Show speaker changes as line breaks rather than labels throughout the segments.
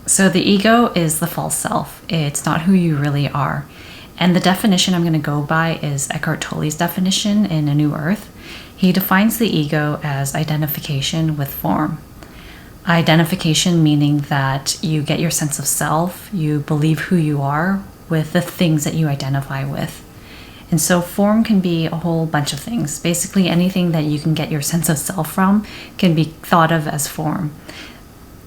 So the ego is the false self. It's not who you really are. And the definition I'm going to go by is Eckhart Tolle's definition in A New Earth. He defines the ego as identification with form. Identification meaning that you get your sense of self, you believe who you are with the things that you identify with. And so form can be a whole bunch of things. Basically anything that you can get your sense of self from can be thought of as form.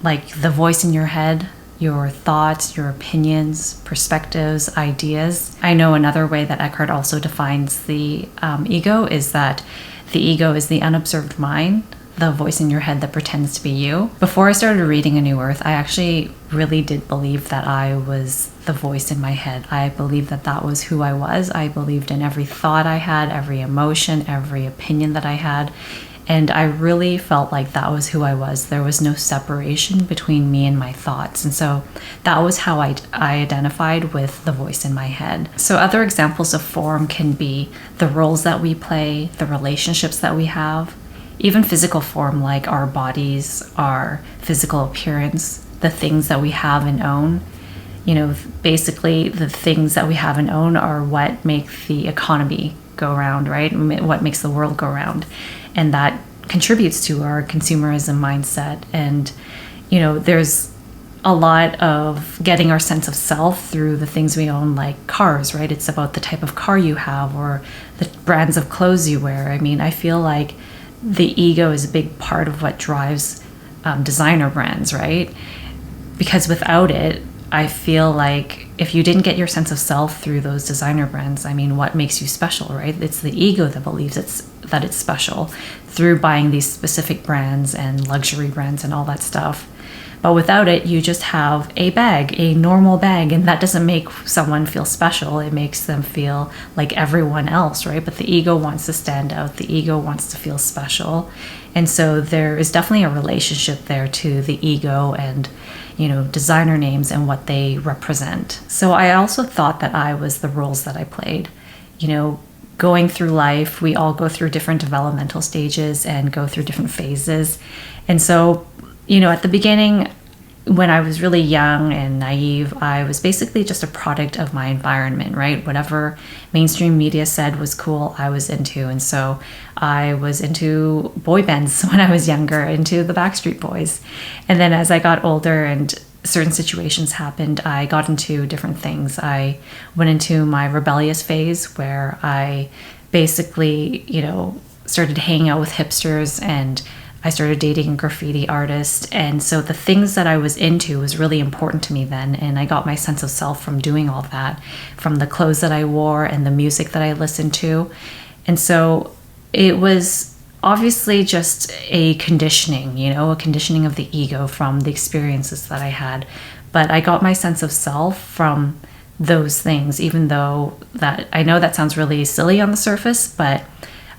Like the voice in your head, your thoughts, your opinions, perspectives, ideas. I know another way that Eckhart also defines the ego is that the ego is the unobserved mind, the voice in your head that pretends to be you. Before I started reading A New Earth, I actually really did believe that I was the voice in my head. I believed that that was who I was. I believed in every thought I had, every emotion, every opinion that I had. And I really felt like that was who I was. There was no separation between me and my thoughts. And so that was how I identified with the voice in my head. So other examples of form can be the roles that we play, the relationships that we have, even physical form like our bodies, our physical appearance, the things that we have and own. You know, basically the things that we have and own are what make the economy go round, right? What makes the world go round. And that contributes to our consumerism mindset. And, you know, there's a lot of getting our sense of self through the things we own, like cars, right? It's about the type of car you have or the brands of clothes you wear. I mean, I feel like the ego is a big part of what drives designer brands, right? Because without it, I feel like if you didn't get your sense of self through those designer brands, I mean, what makes you special, right? It's the ego that believes that it's special through buying these specific brands and luxury brands and all that stuff. But without it, you just have a bag, a normal bag, and that doesn't make someone feel special. It makes them feel like everyone else, right? But the ego wants to stand out. The ego wants to feel special. And so there is definitely a relationship there to the ego and, you know, designer names and what they represent. So I also thought that I was the roles that I played. You know, going through life, we all go through different developmental stages and go through different phases. And so, you know, at the beginning, when I was really young and naive, I was basically just a product of my environment, right? Whatever mainstream media said was cool, I was into. And so I was into boy bands when I was younger, into the Backstreet Boys. And then as I got older and certain situations happened, I got into different things. I went into my rebellious phase where I basically, you know, started hanging out with hipsters and I started dating a graffiti artist. And so the things that I was into was really important to me then. And I got my sense of self from doing all that, from the clothes that I wore and the music that I listened to. And so it was obviously just a conditioning, you know, a conditioning of the ego from the experiences that I had. But I got my sense of self from those things, even though that I know that sounds really silly on the surface, but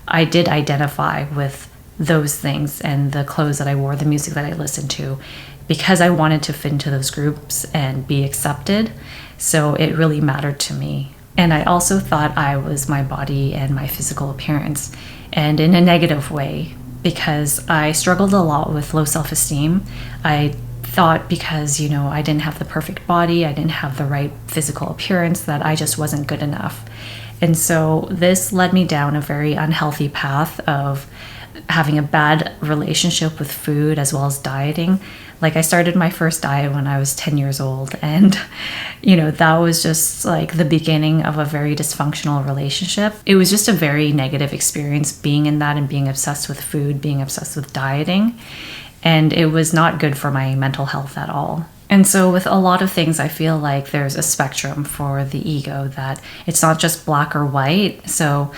I did identify with those things and the clothes that I wore, the music that I listened to, because I wanted to fit into those groups and be accepted. So it really mattered to me. And I also thought I was my body and my physical appearance, and in a negative way, because I struggled a lot with low self-esteem. I thought because, you know, I didn't have the perfect body, I didn't have the right physical appearance, that I just wasn't good enough. And so this led me down a very unhealthy path of having a bad relationship with food as well as dieting. Like I started my first diet when I was 10 years old, and you know, that was just like the beginning of a very dysfunctional relationship. It was just a very negative experience being in that and being obsessed with food, being obsessed with dieting, and it was not good for my mental health at all. And so with a lot of things, I feel like there's a spectrum for the ego, that it's not just black or white. So,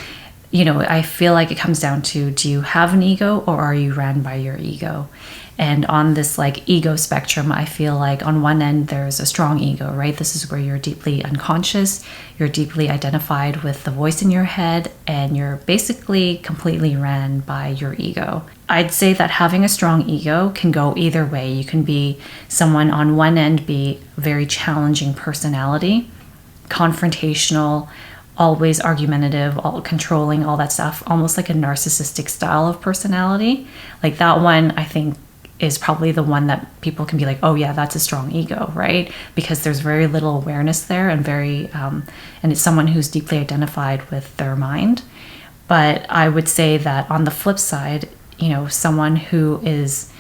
you know, I feel like it comes down to, do you have an ego or are you ran by your ego? And on this like ego spectrum, I feel like on one end, there's a strong ego, right? This is where you're deeply unconscious, you're deeply identified with the voice in your head, and you're basically completely ran by your ego. I'd say that having a strong ego can go either way. You can be someone on one end, be a very challenging personality, confrontational, always argumentative, all controlling, all that stuff, almost like a narcissistic style of personality. Like that one, I think, is probably the one that people can be like, oh yeah, that's a strong ego, right? Because there's very little awareness there, and and it's someone who's deeply identified with their mind. But I would say that on the flip side, someone who is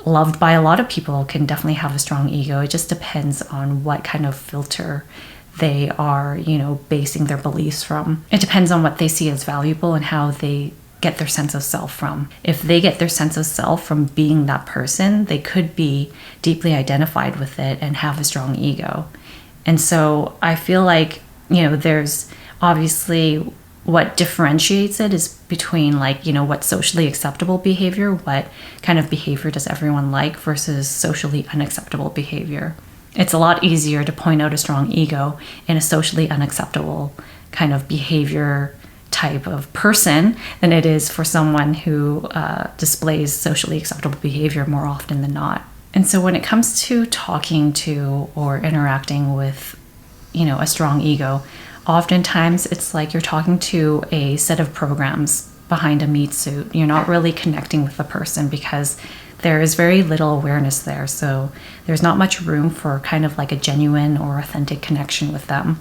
loved by a lot of people can definitely have a strong ego. It just depends on what kind of filter they are, basing their beliefs from. It depends on what they see as valuable and how they get their sense of self from. If they get their sense of self from being that person, they could be deeply identified with it and have a strong ego. And so I feel like, there's obviously what differentiates it is between what's socially acceptable behavior, what kind of behavior does everyone like, versus socially unacceptable behavior. It's a lot easier to point out a strong ego in a socially unacceptable kind of behavior type of person than it is for someone who displays socially acceptable behavior more often than not. And so when it comes to talking to or interacting with, a strong ego, oftentimes it's like you're talking to a set of programs behind a meat suit. You're not really connecting with the person because there is very little awareness there. So there's not much room for kind of like a genuine or authentic connection with them.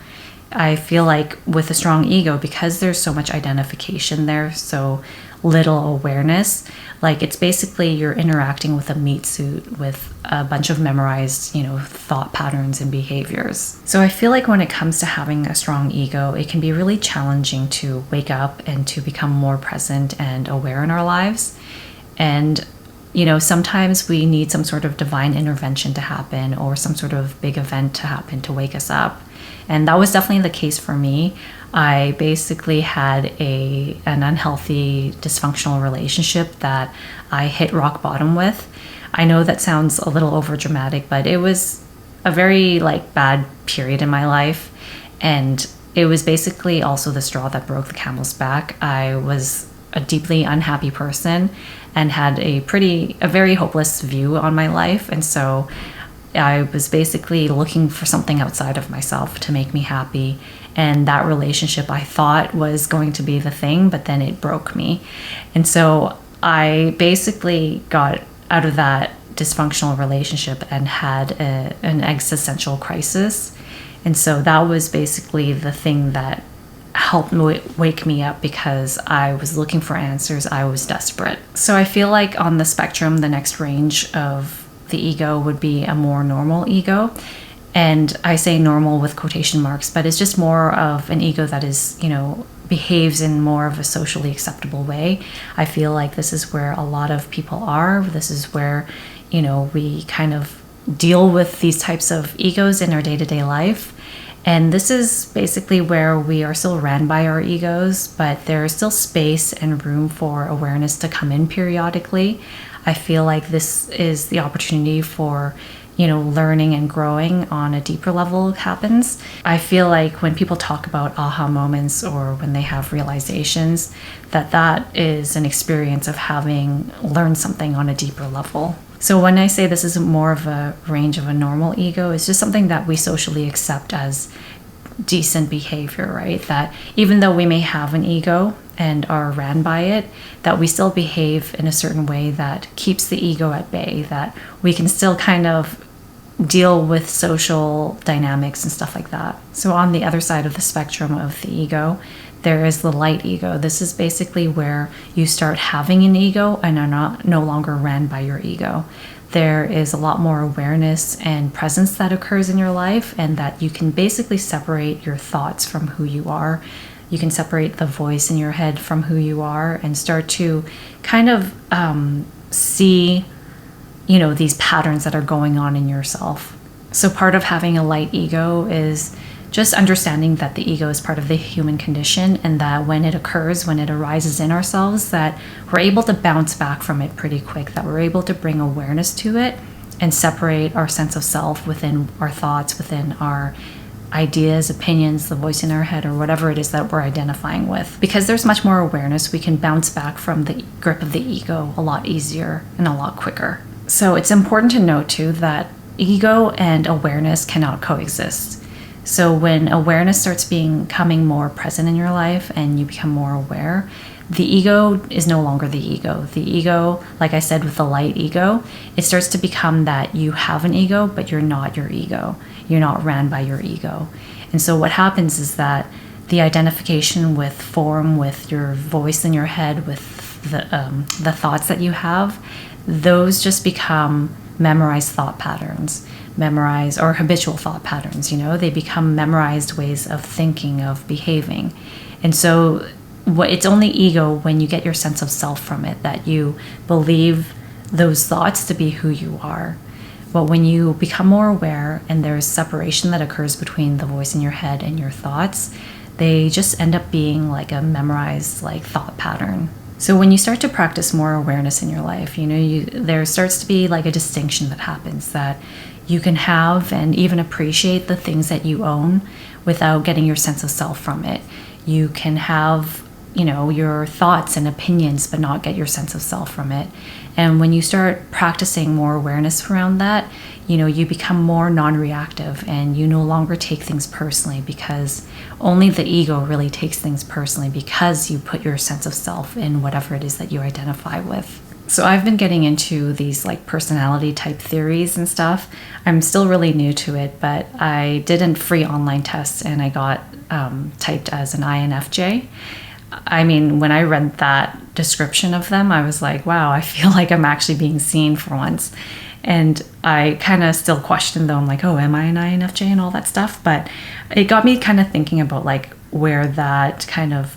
I feel like with a strong ego, because there's so much identification there, so little awareness, it's basically you're interacting with a meat suit with a bunch of memorized, thought patterns and behaviors. So I feel like when it comes to having a strong ego, it can be really challenging to wake up and to become more present and aware in our lives. And sometimes we need some sort of divine intervention to happen, or some sort of big event to happen to wake us up. And that was definitely the case for me. I basically had an unhealthy, dysfunctional relationship that I hit rock bottom with. I know that sounds a little overdramatic, but it was a very bad period in my life. And it was basically also the straw that broke the camel's back. I was a deeply unhappy person and had a very hopeless view on my life. And so I was basically looking for something outside of myself to make me happy. And that relationship I thought was going to be the thing, but then it broke me. And so I basically got out of that dysfunctional relationship and had an existential crisis. And so that was basically the thing that helped wake me up, because I was looking for answers. I was desperate. So I feel like on the spectrum, the next range of the ego would be a more normal ego. And I say normal with quotation marks, but it's just more of an ego that is, behaves in more of a socially acceptable way. I feel like this is where a lot of people are. This is where, we kind of deal with these types of egos in our day-to-day life. And this is basically where we are still ran by our egos, but there is still space and room for awareness to come in periodically. I feel like this is the opportunity for, learning and growing on a deeper level happens. I feel like when people talk about aha moments or when they have realizations, that is an experience of having learned something on a deeper level. So when I say this is more of a range of a normal ego, it's just something that we socially accept as decent behavior, right? That even though we may have an ego and are ran by it, that we still behave in a certain way that keeps the ego at bay, that we can still kind of deal with social dynamics and stuff like that. So on the other side of the spectrum of the ego, there is the light ego. This is basically where you start having an ego and are no longer ran by your ego. There is a lot more awareness and presence that occurs in your life, and that you can basically separate your thoughts from who you are. You can separate the voice in your head from who you are and start to kind of see, these patterns that are going on in yourself. So part of having a light ego is just understanding that the ego is part of the human condition, and that when it occurs, when it arises in ourselves, that we're able to bounce back from it pretty quick, that we're able to bring awareness to it and separate our sense of self within our thoughts, within our ideas, opinions, the voice in our head, or whatever it is that we're identifying with. Because there's much more awareness, we can bounce back from the grip of the ego a lot easier and a lot quicker. So it's important to note too that ego and awareness cannot coexist. So when awareness starts becoming more present in your life and you become more aware, the ego is no longer the ego. The ego, like I said, with the light ego, it starts to become that you have an ego, but you're not your ego. You're not ran by your ego. And so what happens is that the identification with form, with your voice in your head, with the thoughts that you have, those just become memorized thought patterns, memorized or habitual thought patterns. They become memorized ways of thinking, of behaving. And so it's only ego when you get your sense of self from it, that you believe those thoughts to be who you are. But when you become more aware and there's separation that occurs between the voice in your head and your thoughts, they just end up being like a memorized thought pattern. So when you start to practice more awareness in your life, there starts to be like a distinction that happens, that you can have and even appreciate the things that you own without getting your sense of self from it. You can have, your thoughts and opinions, but not get your sense of self from it. And when you start practicing more awareness around that, you become more non-reactive and you no longer take things personally, because only the ego really takes things personally, because you put your sense of self in whatever it is that you identify with. So I've been getting into these personality type theories and stuff. I'm still really new to it, but I did a free online test and I got typed as an INFJ. I mean, when I read that description of them, I was like, wow, I feel like I'm actually being seen for once. And I kind of still question though, I'm like, oh, am I an INFJ and all that stuff? But it got me kind of thinking about where that kind of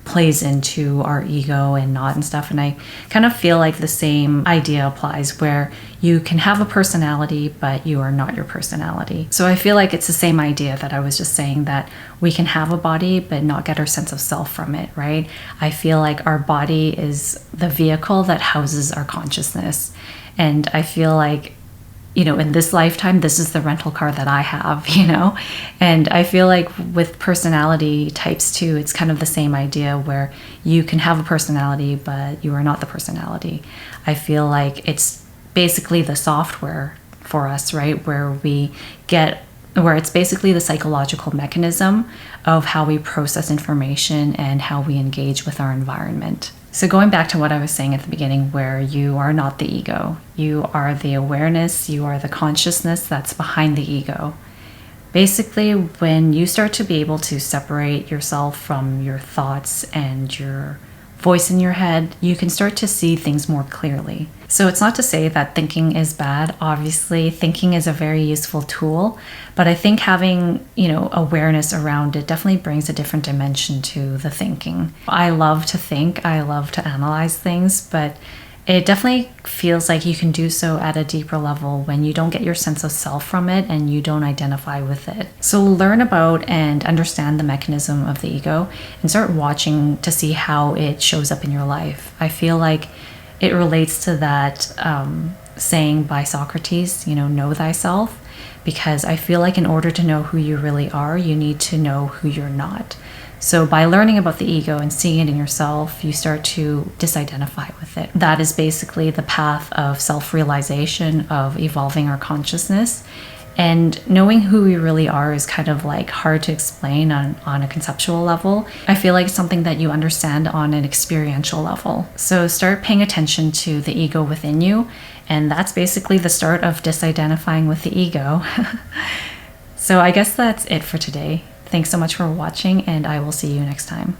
plays into our ego and not and stuff. And I kind of feel like the same idea applies, where you can have a personality, but you are not your personality. So I feel like it's the same idea that I was just saying, that we can have a body, but not get our sense of self from it, right? I feel like our body is the vehicle that houses our consciousness. And I feel like, in this lifetime, this is the rental car that I have, And I feel like with personality types too, it's kind of the same idea, where you can have a personality, but you are not the personality. I feel like it's basically the software for us, right? Where it's basically the psychological mechanism of how we process information and how we engage with our environment. So going back to what I was saying at the beginning, where you are not the ego, you are the awareness, you are the consciousness that's behind the ego. Basically, when you start to be able to separate yourself from your thoughts and your voice in your head, you can start to see things more clearly. So it's not to say that thinking is bad. Obviously, thinking is a very useful tool, but I think having, awareness around it definitely brings a different dimension to the thinking. I love to think, I love to analyze things, but it definitely feels like you can do so at a deeper level when you don't get your sense of self from it and you don't identify with it. So learn about and understand the mechanism of the ego and start watching to see how it shows up in your life. I feel like it relates to that saying by Socrates, know thyself, because I feel like in order to know who you really are, you need to know who you're not. So by learning about the ego and seeing it in yourself, you start to disidentify with it. That is basically the path of self-realization, of evolving our consciousness. And knowing who we really are is kind of hard to explain on a conceptual level. I feel like it's something that you understand on an experiential level. So start paying attention to the ego within you. And that's basically the start of disidentifying with the ego. So I guess that's it for today. Thanks so much for watching, and I will see you next time.